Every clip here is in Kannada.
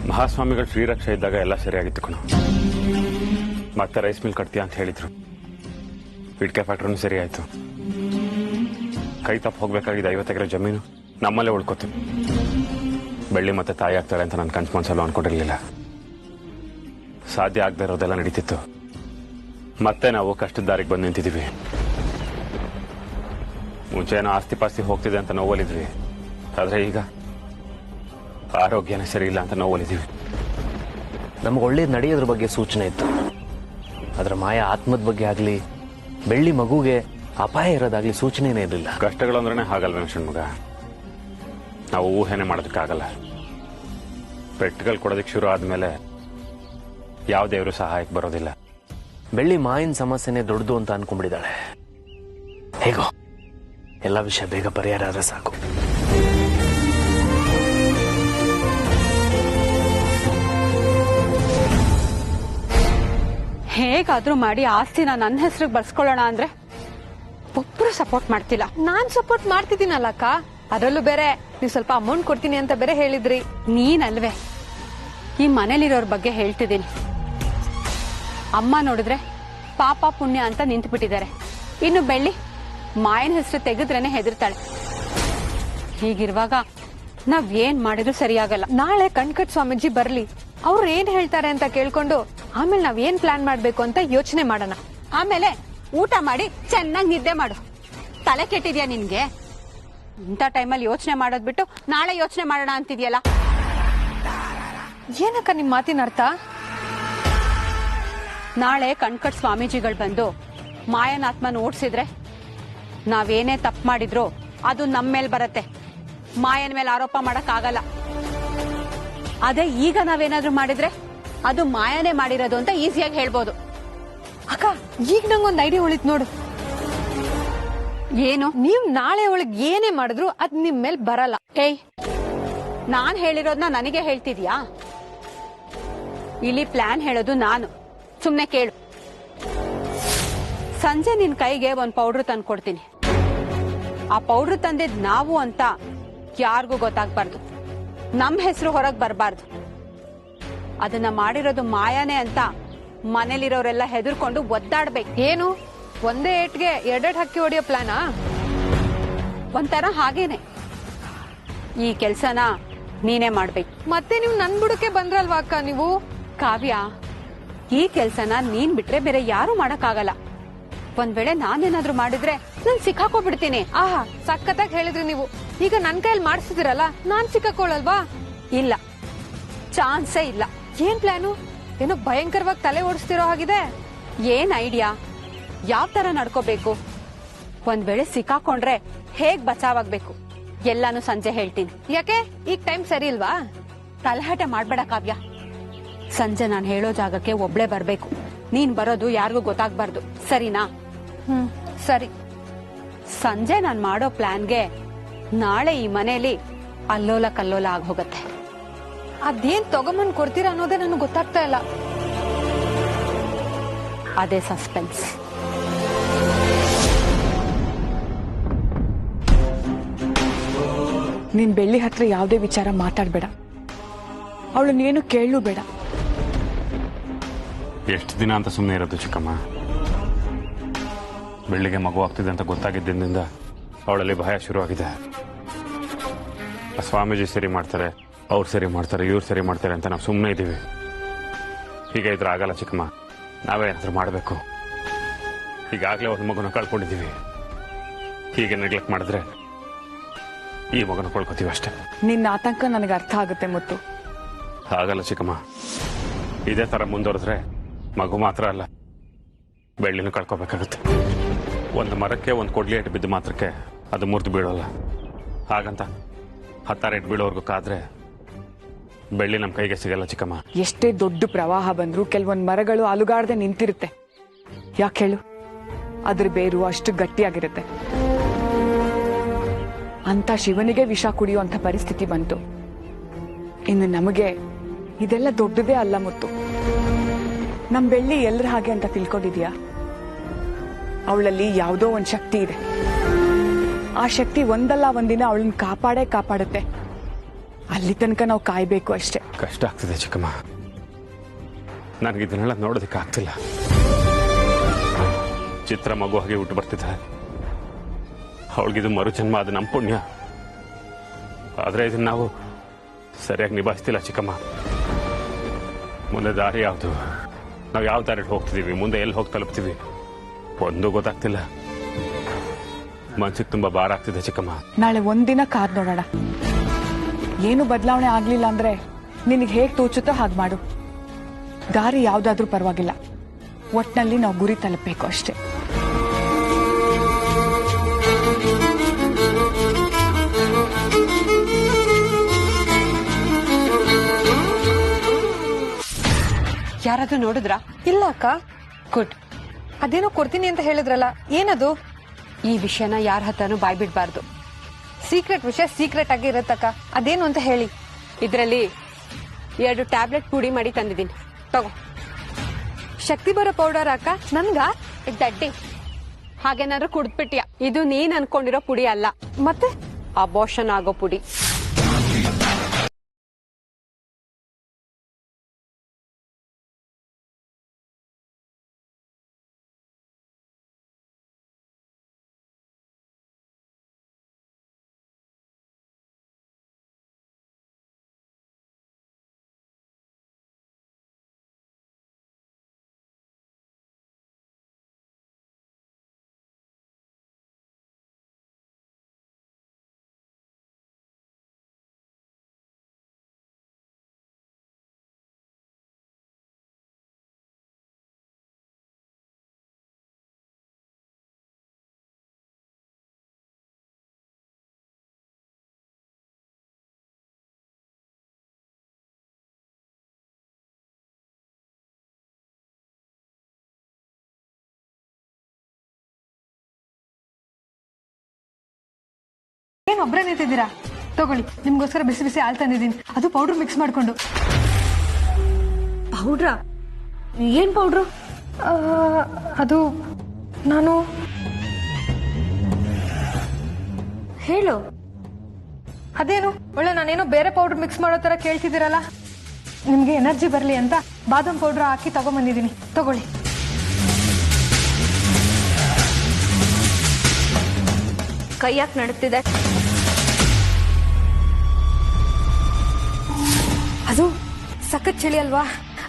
ಮಹಾಸ್ವಾಮಿಗಳು ಶ್ರೀರಕ್ಷೆ ಇದ್ದಾಗ ಎಲ್ಲ ಸರಿಯಾಗಿತ್ತು ಕಣ. ಮತ್ತೆ ರೈಸ್ ಮಿಲ್ ಕಟ್ತೀಯ ಅಂತ ಹೇಳಿದ್ರು. ಇಟ್ಕೆ ಫ್ಯಾಕ್ಟ್ರಿನೂ ಸರಿ ಆಯ್ತು. ಕೈ ತಪ್ಪು ಹೋಗ್ಬೇಕಾಗಿದ್ದ 50 ಎಕರೆ ಜಮೀನು ನಮ್ಮಲ್ಲೇ ಉಳ್ಕೋತು. ಬೆಳ್ಳಿ ಮತ್ತೆ ತಾಯಿ ಆಗ್ತಾಳೆ ಅಂತ ನಾನು ಕನ್ಸು ಮನ್ಸಲ್ಲೂ ಅನ್ಕೊಂಡಿರ್ಲಿಲ್ಲ. ಸಾಧ್ಯ ಆಗದೆ ಇರೋದೆಲ್ಲ ನಡೀತಿತ್ತು. ಮತ್ತೆ ನಾವು ಕಷ್ಟದ ದಾರಿಗೆ ಬಂದು ನಿಂತಿದ್ದೀವಿ. ಮುಂಚೆ ಏನೋ ಆಸ್ತಿ ಪಾಸ್ತಿ ಹೋಗ್ತಿದೆ ಅಂತ ನೋವಲ್ಲಿದ್ವಿ. ಆದ್ರೆ ಈಗ ಆರೋಗ್ಯನೇ ಸರಿ ಇಲ್ಲ ಅಂತ ನೋವಲ್ಲಿದ್ದೀವಿ. ನಮ್ಗೆ ಒಳ್ಳೇದು ನಡೆಯೋದ್ರ ಬಗ್ಗೆ ಸೂಚನೆ ಇತ್ತು. ಅದರ ಮಾಯ ಆತ್ಮದ ಬಗ್ಗೆ ಆಗ್ಲಿ, ಬೆಳ್ಳಿ ಮಗುಗೆ ಅಪಾಯ ಇರೋದಾಗ್ಲಿ ಸೂಚನೆನೇ ಇರಲಿಲ್ಲ. ಕಷ್ಟಗಳು ಅಂದ್ರೇನೆ ಹಾಗಲ್ವ ಮಗ. ನಾವು ಊಹೆನೆ ಮಾಡೋದಕ್ಕಾಗಲ್ಲ. ಪೆಟ್ಟುಗಳು ಕೊಡೋದಕ್ಕೆ ಶುರು ಆದ್ಮೇಲೆ ಯಾವ ದೇವರು ಸಹಾಯಕ್ಕೆ ಬರೋದಿಲ್ಲ. ಬೆಳ್ಳಿ ಮಾಯಿನ ಸಮಸ್ಯೆನೇ ದೊಡ್ಡದು ಅಂತ ಅನ್ಕೊಂಡ್ಬಿಟ್ಟಿದ್ದಾಳೆ. ಹೇಗೋ ಎಲ್ಲ ವಿಷಯ ಬೇಗ ಪರಿಹಾರ ಆದ್ರೆ ಸಾಕು. ಹೇಗಾದ್ರೂ ಮಾಡಿ ಆಸ್ತಿನ ನನ್ನ ಹೆಸರಿಗೆ ಬರ್ಸ್ಕೊಳ್ಳೋಣ ಅಂದ್ರೆ ಒಬ್ರು ಸಪೋರ್ಟ್ ಮಾಡ್ತಿಲ್ಲ. ನಾನ್ ಸಪೋರ್ಟ್ ಮಾಡ್ತಿದ್ದೀನಲ್ಲ ಅಕ್ಕ. ಅದರಲ್ಲೂ ಬೇರೆ ನೀವು ಸ್ವಲ್ಪ ಅಮೌಂಟ್ ಕೊಡ್ತೀನಿ ಅಂತ ಬೇರೆ ಹೇಳಿದ್ರಿ. ನೀನಲ್ವೇ ಈ ಮನೇಲಿರೋರ್ ಬಗ್ಗೆ ಹೇಳ್ತಿದ್ದೀನಿ. ಅಮ್ಮ ನೋಡಿದ್ರೆ ಪಾಪ ಪುಣ್ಯ ಅಂತ ನಿಂತು ಬಿಟ್ಟಿದ್ದಾರೆ. ಇನ್ನು ಬೆಳ್ಳಿ ಮಾಯನ ಹೆಸರು ತೆಗೆದ್ರೇನೆ ಹೆದರ್ತಾಳೆ. ಹೀಗಿರುವಾಗ ನಾವ್ ಏನ್ ಮಾಡಿದ್ರು ಸರಿಯಾಗಲ್ಲ. ನಾಳೆ ಕಣ್ಕಟ್ ಸ್ವಾಮೀಜಿ ಬರ್ಲಿ, ಅವ್ರು ಏನ್ ಹೇಳ್ತಾರೆ ಅಂತ ಕೇಳ್ಕೊಂಡು ಆಮೇಲೆ ನಾವ್ ಏನ್ ಪ್ಲಾನ್ ಮಾಡ್ಬೇಕು ಅಂತ ಯೋಚನೆ ಮಾಡೋಣ. ಆಮೇಲೆ ಊಟ ಮಾಡಿ ಚೆನ್ನಾಗಿ ನಿದ್ದೆ ಮಾಡು. ತಲೆ ಕೆಟ್ಟಿದ್ಯಾ ನಿನ್ಗೆ? ಇಂಥ ಟೈಮಲ್ಲಿ ಯೋಚನೆ ಮಾಡೋದ್ ಬಿಟ್ಟು ನಾಳೆ ಯೋಚನೆ ಮಾಡೋಣ ಅಂತಿದ್ಯಲ್ಲ. ಏನಕ್ಕ ನಿಮ್ ಮಾತಿನ ಅರ್ಥ? ನಾಳೆ ಕಣ್ಕಟ್ ಸ್ವಾಮೀಜಿಗಳು ಬಂದು ಮಾಯನಾತ್ಮನ ಓಡಿಸಿದ್ರೆ ನಾವೇನೇ ತಪ್ಪು ಮಾಡಿದ್ರು ಅದು ನಮ್ಮ ಮೇಲೆ ಬರತ್ತೆ. ಮಾಯನ ಮೇಲೆ ಆರೋಪ ಮಾಡಕ್ ಆಗಲ್ಲ. ಅದೇ ಈಗ ನಾವೇನಾದ್ರೂ ಮಾಡಿದ್ರೆ ಅದು ಮಾಯನೇ ಮಾಡಿರೋದು ಅಂತ ಈಸಿಯಾಗಿ ಹೇಳ್ಬೋದು. ಅಕ್ಕ ಈಗ ನಂಗೊಂದ್ ಐಡಿಯಾ ಉಳಿತ್ ನೋಡು. ಏನು? ನೀವ್ ನಾಳೆ ಒಳಗ್ ಏನೇ ಮಾಡಿದ್ರು ಅದ್ ನಿಮ್ ಮೇಲ್ ಬರಲ್ಲ. ಏಯ್, ನಾನ್ ಹೇಳಿರೋದ್ನ ನನಗೆ ಹೇಳ್ತಿದ್ಯಾ? ಇಲ್ಲಿ ಪ್ಲಾನ್ ಹೇಳೋದು ನಾನು, ಸುಮ್ನೆ ಕೇಳು. ಸಂಜೆ ನಿನ್ ಕೈಗೆ ಒಂದ್ ಪೌಡರ್ ತಂದು ಕೊಡ್ತೀನಿ. ಆ ಪೌಡರ್ ತಂದಿದ್ ನಾವು ಅಂತ ಯಾರಿಗೂ ಗೊತ್ತಾಗ್ಬಾರ್ದು. ನಮ್ ಹೆಸರು ಹೊರಗ್ ಬರ್ಬಾರ್ದು. ಅದನ್ನ ಮಾಡಿರೋದು ಮಾಯಾನೇ ಅಂತ ಮನೇಲಿರೋರೆಲ್ಲ ಹೆದರ್ಕೊಂಡು ಒದ್ದಾಡ್ಬೇಕು. ಏನು ಒಂದೇ ಏಟ್ಗೆ ಎರಡೆರಡು ಹಕ್ಕಿ ಹೊಡಿಯೋ ಪ್ಲಾನಾ? ಒಂಥರ ಹಾಗೇನೆ. ಈ ಕೆಲ್ಸನ ನೀನೇ ಮಾಡ್ಬೇಕು. ಮತ್ತೆ ನೀವು ನನ್ ಬುಡಕ್ಕೆ ಬಂದ್ರಲ್ವಾ ಅಕ್ಕ ನೀವು? ಕಾವ್ಯ, ಈ ಕೆಲ್ಸನ ನೀನ್ ಬಿಟ್ರೆ ಬೇರೆ ಯಾರು ಮಾಡಕ್ಕಾಗಲ್ಲ. ಒಂದ್ ವೇಳೆ ನಾನೇನಾದ್ರೂ ಮಾಡಿದ್ರೆ ನಾನ್ ಸಿಕ್ಕಾಕೋಬಿಡ್ತೀನಿ. ಆಹಾ, ಸಖತ್ತಾಗಿ ಹೇಳಿದ್ರಿ ನೀವು. ಈಗ ನನ್ ಕೈಯಲ್ಲಿ ಮಾಡಿಸಿದಿರಲ್ಲ, ನಾನ್ ಸಿಕ್ಕಾಕೊಳ್ಳಲ್ವಾ? ಇಲ್ಲ, ಚಾನ್ಸೇ ಇಲ್ಲ. ಏನ್ ಪ್ಲಾನು? ಏನೋ ಭಯಂಕರವಾಗಿ ತಲೆ ಓಡಿಸ್ತಿರೋ ಹಾಗಿದೆ. ಏನ್ ಐಡಿಯಾ? ಯಾವ ತರ ನಡ್ಕೋಬೇಕು? ಒಂದ್ ವೇಳೆ ಸಿಕ್ಕಾಕೊಂಡ್ರೆ ಹೇಗ್ ಬಚಾವಾಗ್ಬೇಕು ಎಲ್ಲಾನು ಸಂಜೆ ಹೇಳ್ತೀನಿ. ಯಾಕೆ ಈಗ ಟೈಮ್ ಸರಿ ಇಲ್ವಾ? ತಲಹಟೆ ಮಾಡ್ಬೇಡ ಕಾವ್ಯ. ಸಂಜೆ ನಾನ್ ಹೇಳೋ ಜಾಗಕ್ಕೆ ಒಬ್ಳೆ ಬರ್ಬೇಕು. ನೀನ್ ಬರೋದು ಯಾರಿಗೂ ಗೊತ್ತಾಗ್ಬಾರ್ದು, ಸರಿನಾ? ಸರಿ. ಸಂಜೆ ನಾನ್ ಮಾಡೋ ಪ್ಲಾನ್ಗೆ ನಾಳೆ ಈ ಮನೇಲಿ ಅಲ್ಲೋಲ ಕಲ್ಲೋಲ ಆಗ್ ಹೋಗತ್ತೆ. ಅದೇನ್ ತಗೊಂಬಂದ್ ಕೊಡ್ತೀರಾ ಅನ್ನೋದೇ ನನಗೆ ಗೊತ್ತಾಗ್ತಾ ಇಲ್ಲ. ಅದೇ ಸಸ್ಪೆನ್ಸ್. ನೀನ್ ಬೆಳ್ಳಿ ಹತ್ರ ಯಾವುದೇ ವಿಚಾರ ಮಾತಾಡ್ಬೇಡ. ಅವಳನ್ನೇನು ಕೇಳಲೂ ಬೇಡ. ಎಷ್ಟು ದಿನ ಅಂತ ಸುಮ್ಮನೆ ಇರೋದು ಚಿಕ್ಕಮ್ಮ? ಬೆಳ್ಳಿಗೆ ಮಗು ಆಗ್ತಿದೆ ಅಂತ ಗೊತ್ತಾಗಿದ್ದರಿಂದ ಅವಳಲ್ಲಿ ಭಯ ಶುರುವಾಗಿದೆ. ಸ್ವಾಮೀಜಿ ಸರಿ ಮಾಡ್ತಾರೆ, ಅವ್ರು ಸರಿ ಮಾಡ್ತಾರೆ, ಇವ್ರು ಸರಿ ಮಾಡ್ತಾರೆ ಅಂತ ನಾವು ಸುಮ್ಮನೆ ಇದ್ದೀವಿ. ಹೀಗೆ ಇದ್ರೆ ಆಗಲ್ಲ ಚಿಕ್ಕಮ್ಮ. ನಾವೇನಾದ್ರೂ ಮಾಡಬೇಕು. ಈಗಾಗಲೇ ಒಂದು ಮಗುನ ಕಳ್ಕೊಂಡಿದ್ದೀವಿ. ಹೀಗೆ ನೆಗ್ಲೆಕ್ಟ್ ಮಾಡಿದ್ರೆ ಈ ಮಗನ ಕಳ್ಕೊತೀವಿ ಅಷ್ಟೇ. ನಿನ್ನ ಆತಂಕ ನನಗೆ ಅರ್ಥ ಆಗುತ್ತೆ ಮುತ್ತು. ಆಗಲ್ಲ ಚಿಕ್ಕಮ್ಮ. ಇದೇ ತರ ಮುಂದುವರೆದ್ರೆ ಮಗು ಮಾತ್ರ ಅಲ್ಲ, ಬೆಳ್ಳಿನೂ ಕಳ್ಕೊಬೇಕಾಗುತ್ತೆ. ಒಂದು ಮರಕ್ಕೆ ಒಂದು ಕೊಡ್ಲಿ ಇಟ್ಟು ಬಿದ್ದು ಮಾತ್ರಕ್ಕೆ ಅದು ಮುರಿದು ಬೀಳೋಲ್ಲ. ಹಾಗಂತ 10 ಇಟ್ಟು ಬೀಳೋರ್ಗೂ ಕಾದ್ರೆ ಬೆಳ್ಳಿ ನಮ್ಮ ಕೈಗೆ ಸಿಗಲ್ಲ ಚಿಕ್ಕಮ್ಮ. ಎಷ್ಟೇ ದೊಡ್ಡ ಪ್ರವಾಹ ಬಂದ್ರೂ ಕೆಲವೊಂದು ಮರಗಳು ಅಲುಗಾಡದೆ ನಿಂತಿರುತ್ತೆ. ಯಾಕೆ ಹೇಳು? ಅದ್ರ ಬೇರು ಅಷ್ಟು ಗಟ್ಟಿಯಾಗಿರುತ್ತೆ. ಅಂತ ಶಿವನಿಗೆ ವಿಷ ಕುಡಿಯುವಂತ ಪರಿಸ್ಥಿತಿ ಬಂತು. ಇನ್ನು ನಮಗೆ ಇದೆಲ್ಲ ದೊಡ್ಡದೇ ಅಲ್ಲ ಮುತ್ತು. ನಮ್ ಬೆಳ್ಳಿ ಎಲ್ಲರ ಹಾಗೆ ಅಂತ ತಿಳ್ಕೊಂಡಿದ್ಯಾ? ಅವಳಲ್ಲಿ ಯಾವುದೋ ಒಂದ್ ಶಕ್ತಿ ಇದೆ. ಆ ಶಕ್ತಿ ಒಂದಲ್ಲ ಒಂದಿನ ಅವಳನ್ನ ಕಾಪಾಡುತ್ತೆ. ಅಲ್ಲಿ ತನಕ ನಾವು ಕಾಯ್ಬೇಕು ಅಷ್ಟೇ. ಕಷ್ಟ ಆಗ್ತಿದೆ ಚಿಕ್ಕಮ್ಮ. ನನಗೆ ಇದನ್ನೆಲ್ಲ ನೋಡೋದಕ್ಕೆ ಆಗ್ತಿಲ್ಲ. ಚಿತ್ರ ಮಗು ಹಾಗೆ ಹುಟ್ಟು ಬರ್ತಿದ್ದಾಳೆ. ಅವಳಿಗಿದು ಮರುಜನ್ಮ, ಅದು ನಮ್ಮ ಪುಣ್ಯ. ಆದರೆ ಇದನ್ನ ನಾವು ಸರಿಯಾಗಿ ನಿಭಾಯಿಸ್ತಿಲ್ಲ ಚಿಕ್ಕಮ್ಮ. ಮುಂದೆ ದಾರಿ ಯಾವುದು? ನಾವು ಯಾವ ದಾರಿಯಲ್ಲಿ ಹೋಗ್ತಿದ್ದೀವಿ, ಮುಂದೆ ಎಲ್ಲಿ ಹೋಗಿ ತಲುಪ್ತೀವಿ ಒಂದು ಗೊತ್ತಾಗ್ತಿಲ್ಲ. ಮನ್ಸಿಗೆ ತುಂಬಾ ಭಾರ ಆಗ್ತಿದೆ ಚಿಕ್ಕಮ್ಮ. ನಾಳೆ ಒಂದಿನ ಕಾದ್ ನೋಡೋಣ. ಏನು ಬದಲಾವಣೆ ಆಗ್ಲಿಲ್ಲ ಅಂದ್ರೆ ನಿನಗೆ ಹೇಗ್ ತೋಚುತ್ತೋ ಹಾಗೆ ಮಾಡು. ದಾರಿ ಯಾವ್ದಾದ್ರೂ ಪರವಾಗಿಲ್ಲ, ಒಟ್ನಲ್ಲಿ ನಾವು ಗುರಿ ತಲುಪಬೇಕು ಅಷ್ಟೇ. ಯಾರಾದ್ರೂ ನೋಡಿದ್ರಾ? ಇಲ್ಲ ಅಕ್ಕ. ಗುಡ್. ಅದೇನೋ ಕೊಡ್ತೀನಿ ಅಂತ ಹೇಳಿದ್ರಲ್ಲ, ಏನದು? ಈ ವಿಷಯನ ಯಾರ ಹತ್ರನೂ ಬಾಯ್ಬಿಡ್ಬಾರ್ದು. ಸೀಕ್ರೆಟ್ ವಿಷಯ ಸೀಕ್ರೆಟ್ ಆಗಿ ಇರತ್ತಕ್ಕ. ಅದೇನು ಅಂತ ಹೇಳಿ. ಇದರಲ್ಲಿ 2 ಟ್ಯಾಬ್ಲೆಟ್ ಪುಡಿ ಮಾಡಿ ತಂದಿದ್ದೀನಿ, ತಗೋ. ಶಕ್ತಿ ಬರೋ ಪೌಡರ್ ಅಕ್ಕ? ನನ್ಗ? ದಡ್ಡಿ, ಹಾಗೇನಾದ್ರೂ ಕುಡ್ದ್ಬಿಟ್ಯಾ? ಇದು ನೀನ್ ಅನ್ಕೊಂಡಿರೋ ಪುಡಿ ಅಲ್ಲ, ಮತ್ತೆ ಅಬೋಷನ್ ಆಗೋ ಪುಡಿ. ಏನ್ ಒಬ್ರೇ ನಿಂತಿದ್ದೀರಾ? ತಗೊಳ್ಳಿ, ನಿಮ್ಗೋಸ್ಕರ ಬಿಸಿ ಬಿಸಿ ಹಾಲು ತಂದಿದ್ದೀನಿ. ಅದು ಪೌಡರ್ ಮಿಕ್ಸ್ ಮಾಡ್ಕೊಂಡು. ಪೌಡ್ರಾ? ಏನ್ ಪೌಡ್ರು? ಅದು ನಾನು ಹೇಳು. ಅದೇನು ಒಳ್ಳೆ ನಾನೇನೋ ಬೇರೆ ಪೌಡರ್ ಮಿಕ್ಸ್ ಮಾಡೋ ತರ ಕೇಳ್ತಿದ್ದೀರಲ್ಲ. ನಿಮ್ಗೆ ಎನರ್ಜಿ ಬರ್ಲಿ ಅಂತ ಬಾದಾಮ್ ಪೌಡರ್ ಹಾಕಿ ತಗೊಂಡ್ಬಂದಿದ್ದೀನಿ, ತಗೊಳ್ಳಿ. ಕೈ ಯಾಕೆ ನಡುತ್ತಿದೆ? ಅದು ಸಖತ್ ಚಳಿ ಅಲ್ವಾ,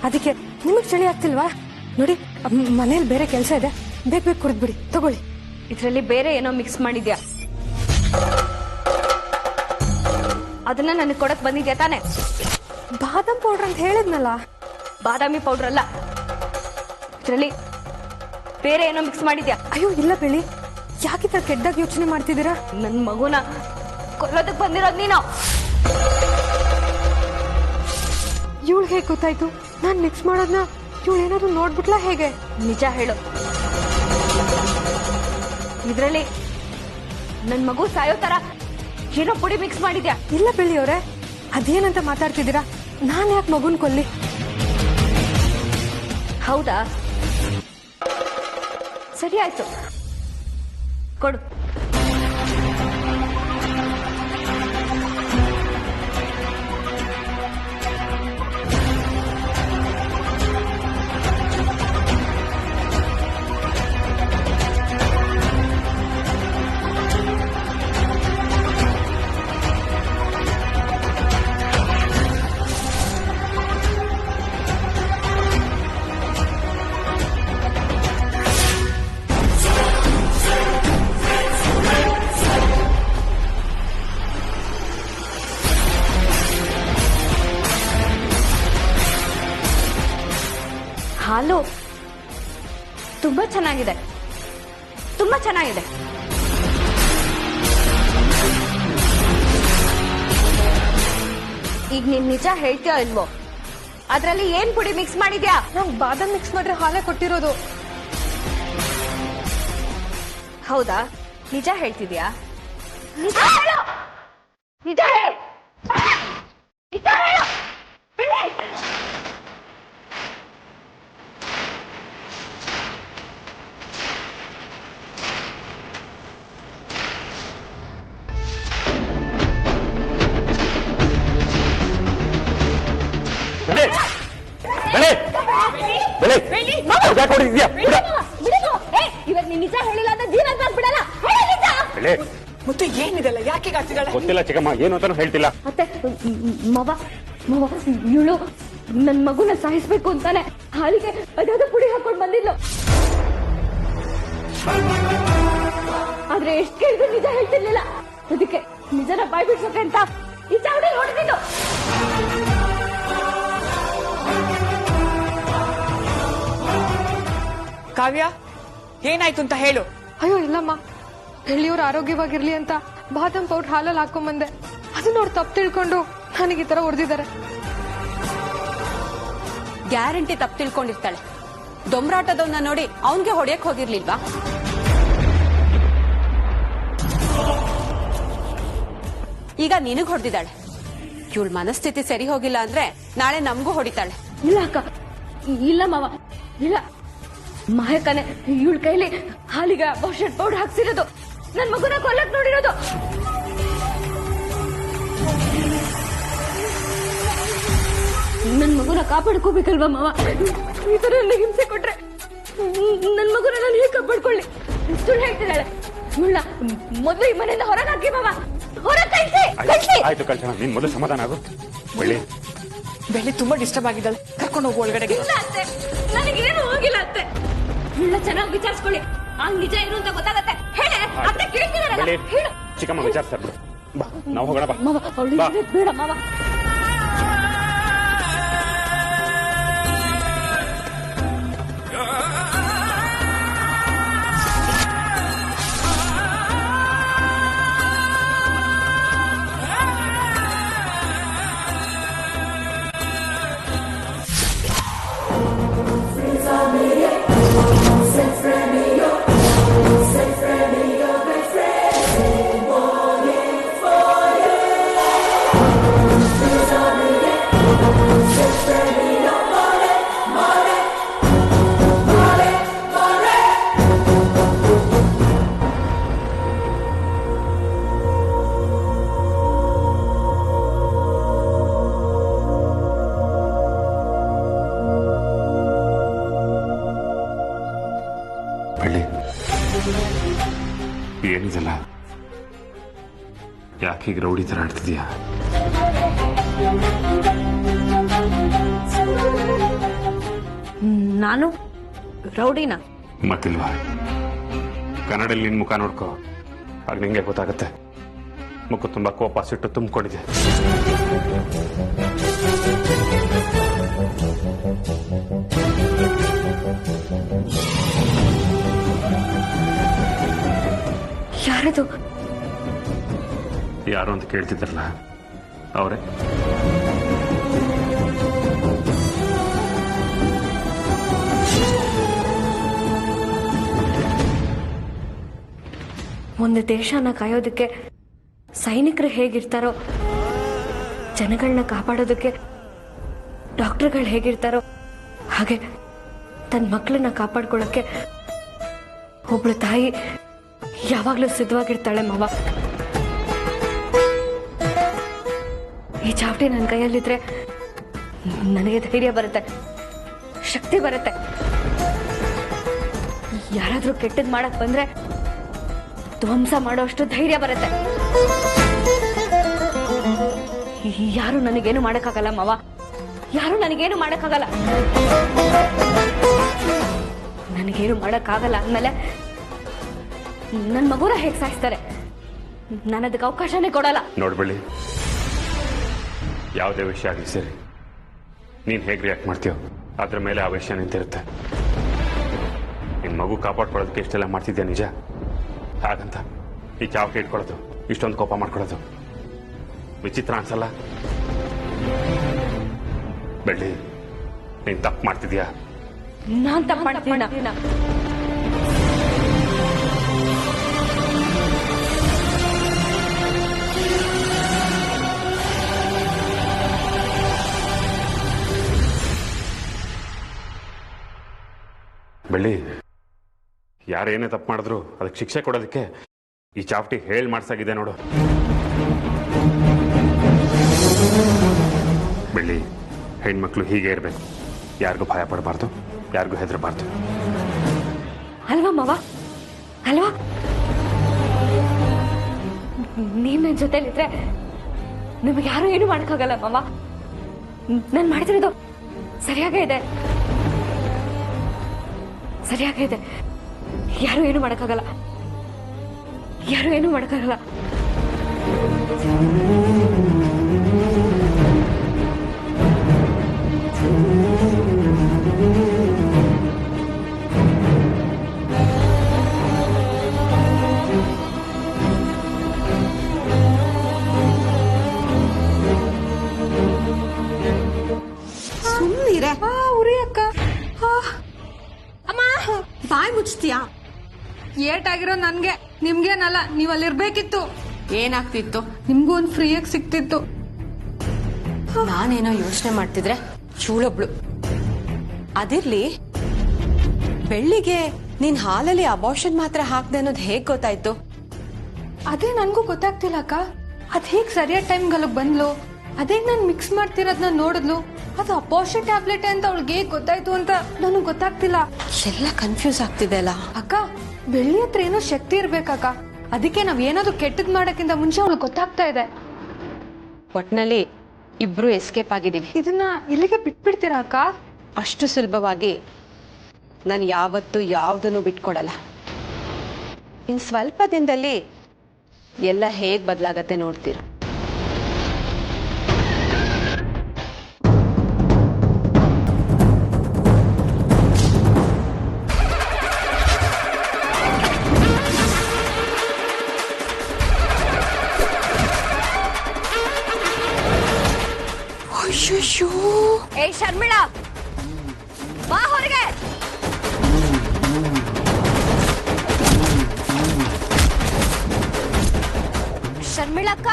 ಅದಕ್ಕೆ. ನಿಮಗ್ ಚಳಿ ಆಗ್ತಿಲ್ವಾ? ನೋಡಿ, ಮನೇಲಿ ಬೇರೆ ಕೆಲಸ ಇದೆ, ಬೇಗ ಬೇಗ ಕುಡಿದ್ಬಿಡಿ, ತಗೊಳ್ಳಿ. ಇದ್ರಲ್ಲಿ ಬೇರೆ ಏನೋ ಮಿಕ್ಸ್ ಮಾಡಿದ್ಯಾ? ಅದನ್ನ ನನಗೆ ಕೊಡಕ್ ಬಂದಿದ್ಯಾ ತಾನೆ? ಬಾದಾಮ್ ಪೌಡರ್ ಅಂತ ಹೇಳಿದ್ನಲ್ಲ. ಬಾದಾಮಿ ಪೌಡರ್ ಅಲ್ಲ, ಇದ್ರಲ್ಲಿ ಬೇರೆ ಏನೋ ಮಿಕ್ಸ್ ಮಾಡಿದ್ಯಾ? ಅಯ್ಯೋ ಇಲ್ಲ ಬೆಳಿ, ಯಾಕೆ ತರ ಕೆಟ್ಟದಾಗ ಯೋಚನೆ ಮಾಡ್ತಿದ್ದೀರಾ? ನನ್ ಮಗುನ ಕೊಲ್ಲೋದಕ್ ಬಂದಿರೋದ್ ನೀನು. ಇವಳು ಹೇಗೆ ಗೊತ್ತಾಯ್ತು ನಾನ್ ಮಿಕ್ಸ್ ಮಾಡೋದ್ನ? ಇವಳು ಏನಾದ್ರು ನೋಡ್ಬಿಟ್ಲಾ ಹೇಗೆ? ನಿಜ ಹೇಳು, ಇದ್ರಲ್ಲಿ ನನ್ ಮಗು ಸಾಯೋ ತರ ಏನೋ ಪುಡಿ ಮಿಕ್ಸ್ ಮಾಡಿದ್ಯಾ? ಇಲ್ಲ ಬೆಳಿ ಅವ್ರೆ, ಅದೇನಂತ ಮಾತಾಡ್ತಿದ್ದೀರಾ? ನಾನ್ ಯಾಕೆ ಮಗುನ್ ಕೊಲ್ಲಿ? ಹೌದಾ, ಸರಿ ಆಯ್ತು, ಕೊಡು. ಹಾಲು ತುಂಬಾ ಚೆನ್ನಾಗಿದೆ, ತುಂಬಾ ಚೆನ್ನಾಗಿದೆ. ಈಗ ನೀನ್ ನಿಜ ಹೇಳ್ತೀಯೋ ಇಲ್ವೋ? ಅದ್ರಲ್ಲಿ ಏನ್ ಪುಡಿ ಮಿಕ್ಸ್ ಮಾಡಿದ್ಯಾ? ನಾವ್ ಬಾದಾಮ್ ಮಿಕ್ಸ್ ಮಾಡ್ರೆ ಹಾಲೇ ಕೊಟ್ಟಿರೋದು. ಹೌದಾ, ನಿಜ ಹೇಳ್ತಿದ್ಯಾ? ನಿಜ ಹೇಳು, ನಿಜ ಹೇಳು, ನಿಜ ಹೇಳು. ಇವಾಗ ನೀನ್ ನಿಜ ಹೇಳಿಲ್ಲ ಅಂದ್ರೆ ಜೀವನ ಬಿಡಲ್ಲ. ಮುತ್ತು ಏನಿದೆಲ್ಲ ಯಾಕೆ ಆಗ್ತಿದ್ದಾಳೆ? ಗೊತ್ತಿಲ್ಲ ಚಿಕ್ಕಮ್ಮ, ಏನು ಅಂತಾನು ಹೇಳ್ತಿಲ್ಲ. ಮತ್ತೆ ಮವ ಇವಳು ನನ್ ಮಗುನ ಸಾಯಿಸ್ಬೇಕು ಅಂತಾನೆ ಹಾಲಿಗೆ ಅದಾದ ಪುಡಿ ಹಾಕೊಂಡ್ ಬಂದಿದ್ಲು. ಆದ್ರೆ ಎಷ್ಟ್ ಕೇಳಿದ್ರು ನಿಜ ಹೇಳ್ತಿರ್ಲಿಲ್ಲ. ಅದಕ್ಕೆ ನಿಜನ ಬಾಯ್ ಬಿಡ್ಸೋಕೆ ಅಂತ ಈ ಚಾವಡಿ ಹೊಡೆದಿದ್ದು. ಕಾವ್ಯ ಏನಾಯ್ತು ಅಂತ ಹೇಳು. ಅಯ್ಯೋ ಇಲ್ಲಮ್ಮ, ಬೆಳ್ಳಿಯವ್ರು ಆರೋಗ್ಯವಾಗಿರ್ಲಿ ಅಂತ ಬಾದಾಮ್ ಪೌಡರ್ ಹಾಲಲ್ಲಿ ಹಾಕೊಂಡ್ಬಂದೆ. ಅದನ್ನ ಅವ್ರು ತಪ್ಪು ತಿಳ್ಕೊಂಡು ನನಗೆ ಈ ತರ ಹೊಡೆದಿದ್ದಾರೆ. ಗ್ಯಾರಂಟಿ ತಪ್ಪು ತಿಳ್ಕೊಂಡಿರ್ತಾಳೆ. ದೊಂಬರಾಟದವನ್ನ ನೋಡಿ ಅವನ್ಗೆ ಹೊಡೆಯಕ್ ಹೋಗಿರ್ಲಿಲ್ವಾ? ಈಗ ನಿನಗ್ ಹೊಡೆದಿದ್ದಾಳೆ. ಇವಳ ಮನಸ್ಥಿತಿ ಸರಿ ಹೋಗಿಲ್ಲ ಅಂದ್ರೆ ನಾಳೆ ನಮಗೂ ಹೊಡಿತಾಳೆ. ಇಲ್ಲ ಅಕ್ಕ, ಇಲ್ಲ ಮಾವ, ಇಲ್ಲ. ಮಾಯಕನೆ ಇವಳ ಕೈಲಿ ಹಾಲಿಗೆ ವಾಷೆಡ್ ಪೌಡರ್ ಹಾಕ್ಸಿರೋದು, ನನ್ ಮಗುನ ಕೊಲ್ಲಕ್ ನೋಡಿರೋದು. ನನ್ ಮಗುನ ಕಾಪಾಡ್ಕೋಬೇಕಲ್ವಾ ಮಾವ? ಈ ತರ ನನಗೆ ಹಿಂಸೆ ಕೊಟ್ರೆ ನನ್ ಮಗುನ ನಾನು ಹೇಗೆ ಕಾಪಾಡ್ಕೊಳ್ಳಿ? ಸುಳ್ಳು ಹೇಳ್ತಿದ್ದಾಳೆ. ಇವಳ ಮೊದಲು ಈ ಮನೆಯಿಂದ ಹೊರಗೆ ಹಾಕಿ ಮಾವ, ಹೊರಗೆ ಕಳಿಸಿ. ಆಯ್ತು ಕಳ್ಸೋಣ, ನೀನ್ ಮೊದಲು ಸಮಾಧಾನ ಆಗು. ಬೆಳ್ಳಿ ಬೆಳ್ಳಿ ತುಂಬಾ ಡಿಸ್ಟರ್ಬ್ ಆಗಿದ್ದಾಳೆ, ಕರ್ಕೊಂಡು ಹೋಗು ಒಳಗಡೆಗೆ. ಇಲ್ಲ ಅತ್ತೆ, ನನಗೇನು ಹೋಗಿಲ್ಲ ಅತ್ತೆ. ಇಲ್ಲ ಚೆನ್ನಾಗಿ ವಿಚಾರಿಸ್ಕೊಳ್ಳಿ, ಹಂಗ್ ನಿಜ ಏನು ಅಂತ ಗೊತ್ತಾಗತ್ತೆ. ಹೇಳಿ ಅತ್ತೆ, ಕೇಳ್ತಿದಾರಲ್ಲ ಹೇಳು. ಚಿಕ್ಕಮ್ಮ ವಿಚಾರಿಸ್ತಾರೆ ಬಿಡು, ಬಾ ನಾವು ಹೋಗೋಣ. ಬಾ ಮಾವ, ಅವಳು ಬೇಡ ಮಾವ. ಏನಿದೆಲ್ಲ? ಯಾಕೆ ಈಗ ರೌಡಿ ತರ ಆಡ್ತಿದ್ಯಾ? ನಾನು ರೌಡಿನ? ಮತ್ತಿಲ್ವಾ? ಕನ್ನಡಲ್ಲಿ ನಿನ್ ಮುಖ ನೋಡ್ಕೋ, ಆಗ ನಿಂಗೆ ಗೊತ್ತಾಗತ್ತೆ. ಮುಖ ತುಂಬಾ ಕೋಪ ಸಿಟ್ಟು ತುಂಬಿಕೊಂಡಿದೆ. ಯಾರದು? ಯಾರು ಅಂತ ಕೇಳ್ತಿದ್ರಲ್ಲ, ಅವರೇ. ಒಂದು ದೇಶನ ಕಾಯೋದಕ್ಕೆ ಸೈನಿಕರು ಹೇಗಿರ್ತಾರೋ, ಜನಗಳನ್ನ ಕಾಪಾಡೋದಕ್ಕೆ ಡಾಕ್ಟರ್ಗಳು ಹೇಗಿರ್ತಾರೋ, ಹಾಗೆ ತನ್ನ ಮಕ್ಕಳನ್ನ ಕಾಪಾಡ್ಕೊಳ್ಳೋಕೆ ಒಬ್ಳು ತಾಯಿ ಯಾವಾಗ್ಲೂ ಸಿದ್ಧವಾಗಿರ್ತಾಳೆ ಮಾವ. ಈ ಚಾವಟಿ ನನ್ನ ಕೈಯಲ್ಲಿದ್ರೆ ನನಗೆ ಧೈರ್ಯ ಬರುತ್ತೆ, ಶಕ್ತಿ ಬರುತ್ತೆ. ಯಾರಾದ್ರೂ ಕೆಟ್ಟದ್ ಮಾಡಕ್ ಬಂದ್ರೆ ಧ್ವಂಸ ಮಾಡೋಷ್ಟು ಧೈರ್ಯ ಬರುತ್ತೆ. ಯಾರು ನನಗೇನು ಮಾಡಕ್ಕಾಗಲ್ಲ ಮಾವ, ಯಾರು ನನಗೇನು ಮಾಡಕ್ಕಾಗಲ್ಲ. ನನಗೇನು ಮಾಡಕ್ಕಾಗಲ್ಲ ಅಂದ್ಮೇಲೆ ನನ್ ಮಗುನ ಹೇಗೆ ಸಾಯಿಸ್ತಾರೆ? ನಾನು ಅದಕ್ಕೆ ಅವಕಾಶನೇ ಕೊಡಲ್ಲ. ನೋಡ್ಬೇಡಿ, ಯಾವುದೇ ವಿಷಯ ಆಗಲಿ ಸರಿ, ನೀನ್ ಹೇಗೆ ರಿಯಾಕ್ಟ್ ಮಾಡ್ತೀಯೋ ಅದ್ರ ಮೇಲೆ ಆ ವಿಷಯ ನಿಂತಿರುತ್ತೆ. ನಿನ್ ಮಗು ಕಾಪಾಡ್ಕೊಳ್ಳೋದಕ್ಕೆ ಇಷ್ಟೆಲ್ಲ ಮಾಡ್ತಿದ್ಯಾ ನಿಜ? ಹಾಗಂತ ಈ ಚಾವಟಿ ಇಟ್ಕೊಳ್ಳೋದು, ಇಷ್ಟೊಂದು ಕೋಪ ಮಾಡ್ಕೊಳ್ಳೋದು ವಿಚಿತ್ರ ಅನ್ಸಲ್ಲ? ಬೆಳ್ಳಿ, ನೀನ್ ತಪ್ಪು ಮಾಡ್ತಿದ್ಯಾ? ನಾನ್ ತಪ್ಪು ಮಾಡ್ತೀನಿ. ಬೆಳ್ಳಿ, ಯಾರೇನೇ ತಪ್ಪು ಮಾಡಿದ್ರು ಅದಕ್ಕೆ ಶಿಕ್ಷೆ ಕೊಡೋದಕ್ಕೆ ಈ ಚಾವಟಿ ಹೇಳ್ ಮಾಡ್ಸಾಗಿದೆ ನೋಡು. ಬೆಳ್ಳಿ, ಹೆಣ್ಮಕ್ಳು ಹೀಗೆ ಇರಬೇಕು, ಯಾರಿಗೂ ಭಯ ಪಡಬಾರ್ದು, ಯಾರಿಗೂ ಹೆದರಬಾರ್ದು. ಅಲ್ವಾ ಮಾವ, ಅಲ್ವಾ? ನೀವ್ ನನ್ನ ಜೊತೆಲಿದ್ರೆ ನಮಗೆ ಯಾರು ಏನು ಮಾಡಕ್ಕಾಗಲ್ಲ ಮಾವ. ನಾನು ಮಾಡ್ತಿರೋದು ಸರಿಯಾಗೇ ಇದೆ, ಸರಿಯಾಗೇ ಇದೆ. ಯಾರು ಏನು ಮಾಡಕ್ಕಾಗಲ್ಲ, ಯಾರು ಏನು ಮಾಡಕ್ಕಾಗಲ್ಲ. ಸುಮ್ಮನಿರೆ. ಉರಿ ಅಕ್ಕ. ಅಮ್ಮ ಬಾಯ್ ಮುಚ್ತೀಯಾ? ಏಟಾಗಿರೋ ನನ್ಗೆ, ನಿಮ್ಗೇನಲ್ಲ. ನೀವ್ ಅಲ್ಲಿರ್ಬೇಕಿತ್ತು. ಏನಾಗ್ತಿತ್ತು? ನಿಮ್ಗೂ ಒಂದ್ ಫ್ರೀಯಾಗಿ ಸಿಕ್ತಿತ್ತು. ನಾನೇನೋ ಯೋಚನೆ ಮಾಡ್ತಿದ್ರೆ ಚೂಳೊಬ್ಳು. ಅದಿರ್ಲಿ, ಬೆಳ್ಳಿಗೆ ನೀನ್ ಹಾಲಲ್ಲಿ ಅಬಾರ್ಷನ್ ಮಾತ್ರ ಹಾಕ್ದೆ ಅನ್ನೋದು ಹೇಗ್ ಗೊತ್ತಾಯ್ತು? ಅದೇ ನನ್ಗೂ ಗೊತ್ತಾಗ್ತಿಲ್ಲ ಅಕ್ಕ. ಅದ್ ಹೇಗ್ ಸರಿಯಾದ ಟೈಮ್ಗೆ ಬಂದ್ಲು, ಅದೇ ನಾನ್ ಮಿಕ್ಸ್ ಮಾಡ್ತಿರೋದ್ನ ನೋಡಿದ್ಲು. ಅದು ಅಪೋಷನ್ ಟ್ಯಾಬ್ಲೆಟ್ ಅಂತ ಅವಳಿಗೆ ಹೇಗ್ ಗೊತ್ತಾಯ್ತು ಅಂತ ನನಗ್ ಗೊತ್ತಾಗ್ತಿಲ್ಲ. ಎಲ್ಲ ಕನ್ಫ್ಯೂಸ್ ಆಗ್ತಿದೆ ಅಲ್ಲ ಅಕ್ಕ. ಬೆಳ್ಳಿ ಹತ್ರ ಏನೋ ಶಕ್ತಿ ಇರ್ಬೇಕಕ್ಕ. ಅದಕ್ಕೆ ನಾವ್ ಏನಾದ್ರು ಕೆಟ್ಟದ್ ಮಾಡಕ್ಕಿಂತ ಮುಂಚೆ ಅವಳು ಗೊತ್ತಾಗ್ತಾ ಇದೆ. ಒಟ್ನಲ್ಲಿ ಇಬ್ರು ಎಸ್ಕೇಪ್ ಆಗಿದೀವಿ. ಇದನ್ನ ಇಲ್ಲಿಗೆ ಬಿಟ್ಬಿಡ್ತೀರಾ ಅಕ್ಕ? ಅಷ್ಟು ಸುಲಭವಾಗಿ ನಾನು ಯಾವತ್ತೂ ಯಾವುದನ್ನು ಬಿಟ್ಕೊಡಲ್ಲ. ಇನ್ ಸ್ವಲ್ಪ ದಿನದಲ್ಲಿ ಎಲ್ಲ ಹೇಗ್ ಬದಲಾಗತ್ತೆ ನೋಡ್ತೀರ. ಅಯ್ಯೋ, ಏ ಶರ್ಮಿಳಾ, ಬಾ ಹೊರಗೆ. ಶರ್ಮಿಳಕ್ಕ,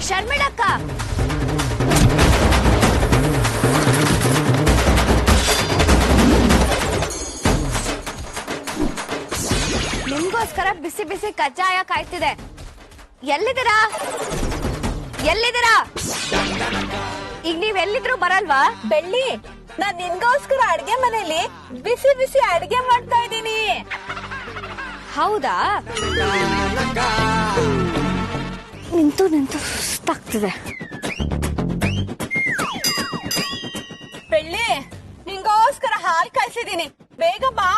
ಶರ್ಮಿಳಕ್ಕ, ನಿಮ್ಗೋಸ್ಕರ ಬಿಸಿ ಬಿಸಿ ಕಜ್ಜಾಯ ಕಾಯ್ತಿದೆ. ಎಲ್ಲಿದ್ದೀರಾ? ಎಲ್ಲಿದ್ದೀರಾ? ಈಗ ನೀವ್ ಎಲ್ಲಿದ್ರು ಬರಲ್ವಾ? ಬೆಳ್ಳಿ, ನಾನ್ ನಿನ್ಗೋಸ್ಕರ ಅಡ್ಗೆ ಮನೆಯಲ್ಲಿ ಬಿಸಿ ಬಿಸಿ ಅಡ್ಗೆ ಮಾಡ್ತಾ ಇದ್ದೀನಿ. ಹೌದಾ? ನಿಂತು ನಿಂತು ಸುಸ್ತಾಗ್ತಿದೆ. ಬೆಳ್ಳಿ, ನಿಂಗೋಸ್ಕರ ಹಾಲು ಕಾಯಿಸಿದೀನಿ, ಬೇಗ ಬಾ.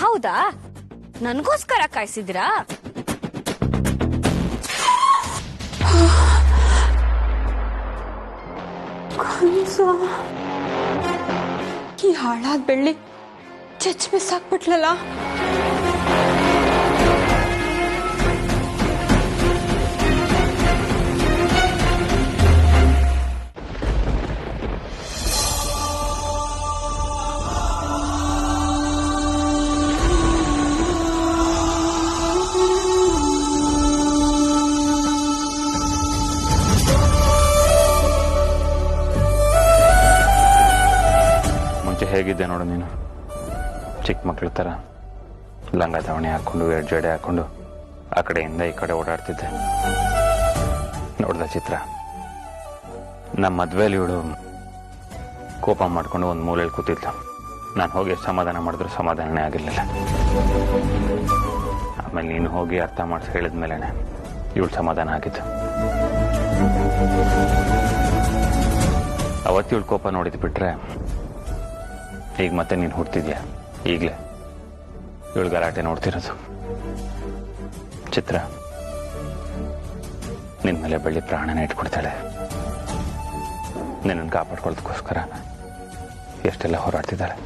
ಹೌದಾ? ನನ್ಗೋಸ್ಕರ ಕಾಯಿಸಿದಿರಾ? ಈ ಹಾಳಾದ ಬೆಳ್ಳಿ ಚಚ್ ಮಿಸ್ ಹಾಕ್ಬಿಟ್ಲಲ್ಲ. ಹೇಗಿದ್ದೆ ನೋಡು ನೀನು, ಚಿಕ್ಕ ಮಕ್ಳ ಥರ ಲಂಗ ದಾವಣಿ ಹಾಕೊಂಡು ಜಡೆ ಹಾಕೊಂಡು ಆ ಕಡೆಯಿಂದ ಈ ಕಡೆ ಓಡಾಡ್ತಿದ್ದೆ. ನೋಡ್ದ ಚಿತ್ರ, ನಮ್ಮ ಮದ್ವೆಯಲ್ಲಿ ಇವಳು ಕೋಪ ಮಾಡ್ಕೊಂಡು ಒಂದು ಮೂಲೆಯಲ್ಲಿ ಕೂತಿದ್ಲು. ನಾನು ಹೋಗಿ ಸಮಾಧಾನ ಮಾಡಿದ್ರು ಸಮಾಧಾನನೇ ಆಗಿರ್ಲಿಲ್ಲ. ಆಮೇಲೆ ನೀನು ಹೋಗಿ ಅರ್ಥ ಮಾಡಿಸಿ ಹೇಳಿದ್ಮೇಲೆ ಇವಳು ಸಮಾಧಾನ ಆಗಿದ್ದು. ಅವತ್ತು ಇವಳು ಕೋಪ ನೋಡಿದ್ ಬಿಟ್ರೆ ಈಗ ಮತ್ತೆ ನೀನು ಹುಡ್ತಿದ್ಯಾ. ಈಗಲೇ ಇವಳು ಗಲಾಟೆ ನೋಡ್ತಿರೋದು. ಚಿತ್ರ, ನಿನ್ನ ಮೇಲೆ ಬೆಳ್ಳಿ ಪ್ರಾಣನ ಇಟ್ಕೊಡ್ತಾಳೆ. ನಿನ್ನನ್ನು ಕಾಪಾಡ್ಕೊಳ್ಳೋದಕ್ಕೋಸ್ಕರ ಎಷ್ಟೆಲ್ಲ ಹೋರಾಡ್ತಿದ್ದಾಳೆ.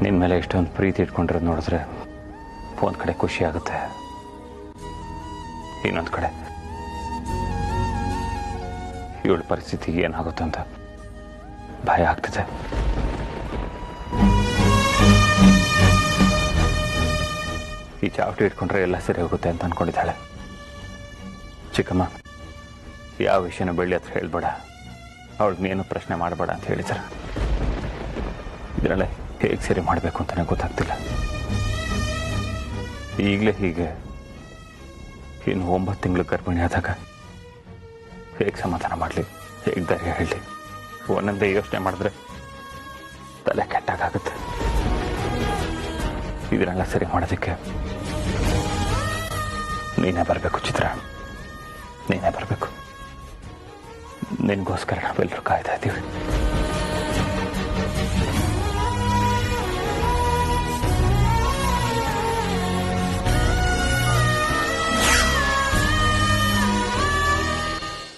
ನಿನ್ನ ಮೇಲೆ ಎಷ್ಟೊಂದು ಪ್ರೀತಿ ಇಟ್ಕೊಂಡಿರೋದು ನೋಡಿದ್ರೆ ಒಂದು ಕಡೆ ಖುಷಿ ಆಗುತ್ತೆ, ಇನ್ನೊಂದು ಕಡೆ ಇವಳ ಪರಿಸ್ಥಿತಿ ಏನಾಗುತ್ತೆ ಅಂತ ಭಯ ಆಗ್ತಿದೆ. ಈ ಚಾವಟಿ ಇಟ್ಕೊಂಡ್ರೆ ಎಲ್ಲ ಸರಿ ಹೋಗುತ್ತೆ ಅಂತ ಅನ್ಕೊಂಡಿದ್ದಾಳೆ. ಚಿಕ್ಕಮ್ಮ, ಯಾವ ವಿಷಯನ ಬೆಳ್ಳಿ ಹತ್ರ ಹೇಳ್ಬೇಡ, ಅವಳಿಗೇನು ಪ್ರಶ್ನೆ ಮಾಡಬೇಡ ಅಂತ ಹೇಳಿದಾರೆ. ಇದರಲ್ಲೇ ಹೇಗೆ ಸರಿ ಮಾಡಬೇಕು ಅಂತಾನೆ ಗೊತ್ತಾಗ್ತಿಲ್ಲ. ಈಗಲೇ ಹೀಗೆ ಇನ್ನು 9 ತಿಂಗಳು ಗರ್ಭಿಣಿ ಆದಾಗ ಹೇಗೆ ಸಮಾಧಾನ ಮಾಡಲಿ, ಹೇಗೆ ಧೈರ್ಯ ಹೇಳಲಿ? ಒಂದೊಂದೇ ಯೋಚನೆ ಮಾಡಿದ್ರೆ ತಲೆ ಕೆಟ್ಟಾಗುತ್ತೆ. ಇದನ್ನೆಲ್ಲ ಸರಿ ಮಾಡೋದಕ್ಕೆ ನೀನೇ ಬರಬೇಕು ಚಿತ್ರ, ನೀನೇ ಬರಬೇಕು. ನಿನಗೋಸ್ಕರ ನಾವೆಲ್ಲರೂ ಕಾಯ್ತಾ ಇದ್ದೀವಿ.